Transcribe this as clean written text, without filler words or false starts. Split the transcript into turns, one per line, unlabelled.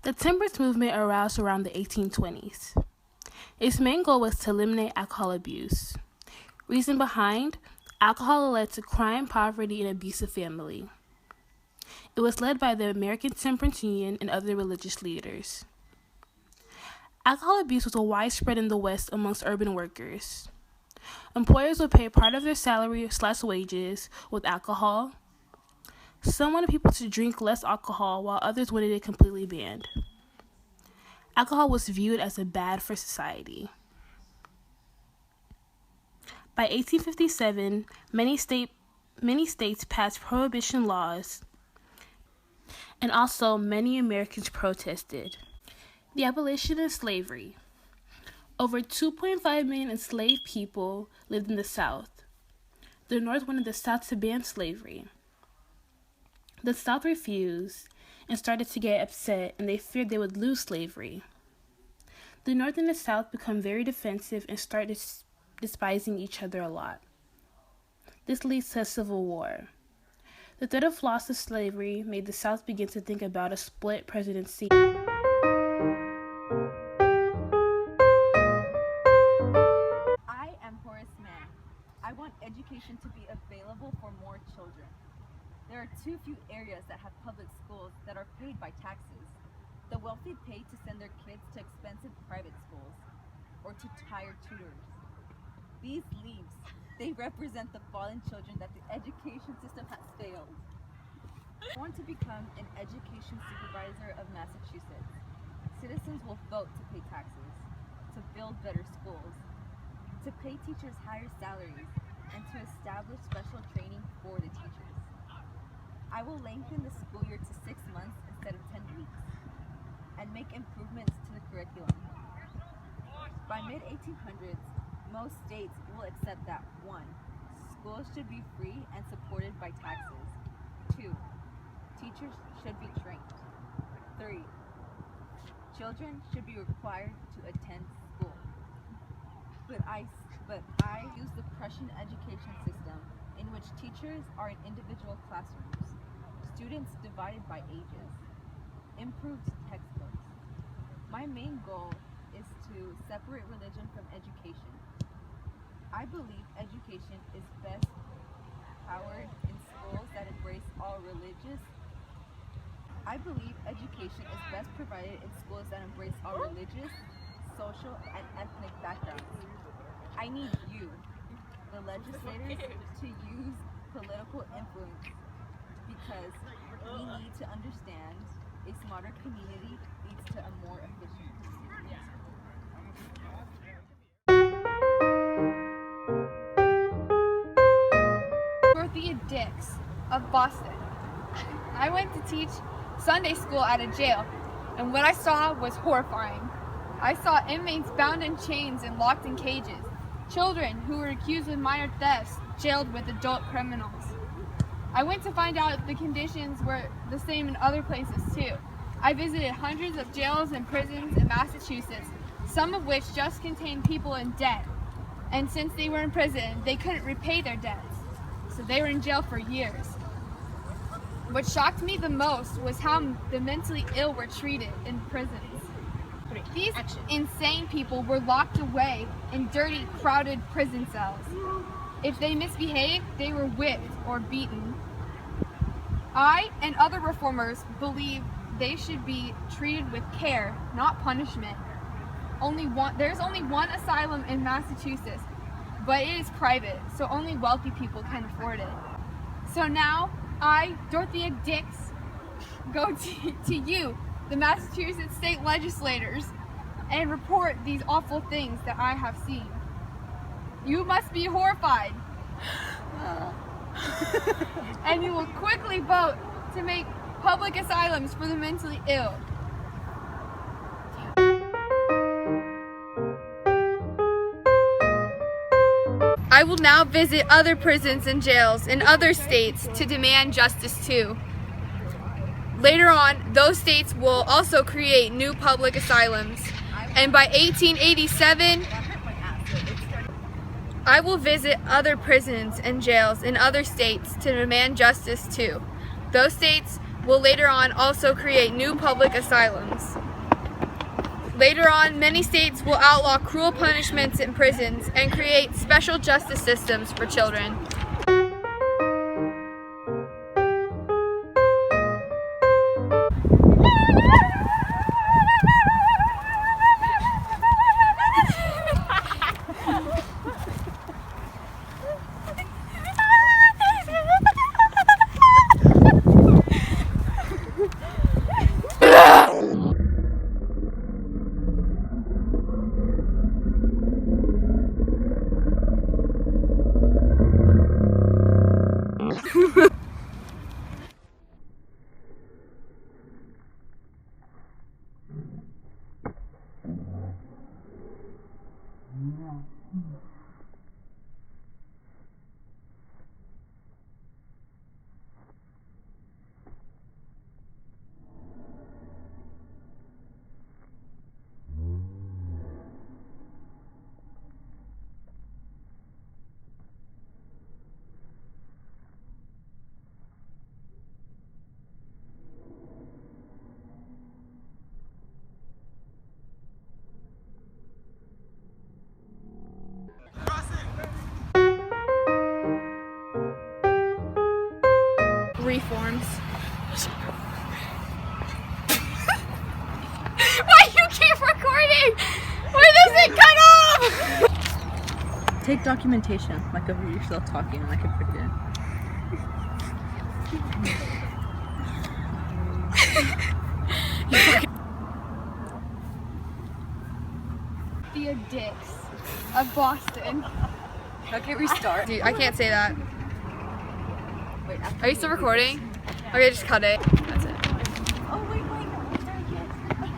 The temperance movement arose around the 1820s. Its main goal was to eliminate alcohol abuse. Reason behind, alcohol led to crime, poverty, and abusive family. It was led by the American Temperance Union and other religious leaders. Alcohol abuse was widespread in the West amongst urban workers. Employers would pay part of their salary/wages with alcohol. Some wanted people to drink less alcohol, while others wanted it completely banned. Alcohol was viewed as bad for society. By 1857, many states passed prohibition laws, and also many Americans protested. The abolition of slavery. Over 2.5 million enslaved people lived in the South. The North wanted the South to ban slavery. The South refused and started to get upset, and they feared they would lose slavery. The North and the South become very defensive and started despising each other a lot. This leads to a civil war. The threat of loss of slavery made the South begin to think about a split presidency.
I want education to be available for more children. There are too few areas that have public schools that are paid by taxes. The wealthy pay to send their kids to expensive private schools or to tired tutors. These leaves, they represent the fallen children that the education system has failed. I want to become an education supervisor of Massachusetts. Citizens will vote to pay taxes, to build better schools, to pay teachers higher salaries, and to establish special training for the teachers. I will lengthen the school year to 6 months instead of 10 weeks, and make improvements to the curriculum. By mid-1800s, most states will accept that 1. Schools should be free and supported by taxes. 2. Teachers should be trained. 3. Children should be required to attend school. But I use the Prussian education system, in which teachers are in individual classrooms, students divided by ages, improved textbooks. My main goal is to separate religion from education. I believe education is best powered in schools that embrace all religious. I believe education is best provided in schools that embrace all religious, social, and ethnic backgrounds. I need you, the legislators, to use political influence, because we need to understand a smarter community leads to a more efficient community.
Dorothea Dix of Boston. I went to teach Sunday school at a jail, and what I saw was horrifying. I saw inmates bound in chains and locked in cages. Children who were accused of minor thefts jailed with adult criminals. I went to find out if the conditions were the same in other places too. I visited hundreds of jails and prisons in Massachusetts, some of which just contained people in debt. And since they were in prison, they couldn't repay their debts, so they were in jail for years. What shocked me the most was how the mentally ill were treated in prisons. These insane people were locked away in dirty, crowded prison cells. If they misbehaved, they were whipped or beaten. I and other reformers believe they should be treated with care, not punishment. There's only one asylum in Massachusetts, but it is private, so only wealthy people can afford it. So now, I, Dorothea Dix, go to you, the Massachusetts state legislators, and report these awful things that I have seen. You must be horrified. And you will quickly vote to make public asylums for the mentally ill. I will now visit other prisons and jails in other states to demand justice too. Later on, those states will also create new public asylums. And by 1887, I will visit other prisons and jails in other states to demand justice too. Those states will later on also create new public asylums. Later on, many states will outlaw cruel punishments in prisons and create special justice systems for children. Reforms. Why you keep recording? Why does it cut off?
Take documentation, like of yourself talking, and I can put it in.
The Addicts of Boston.
Okay, restart.
Dude, I can't say that.
Wait,
Are you still recording? Okay, just cut it.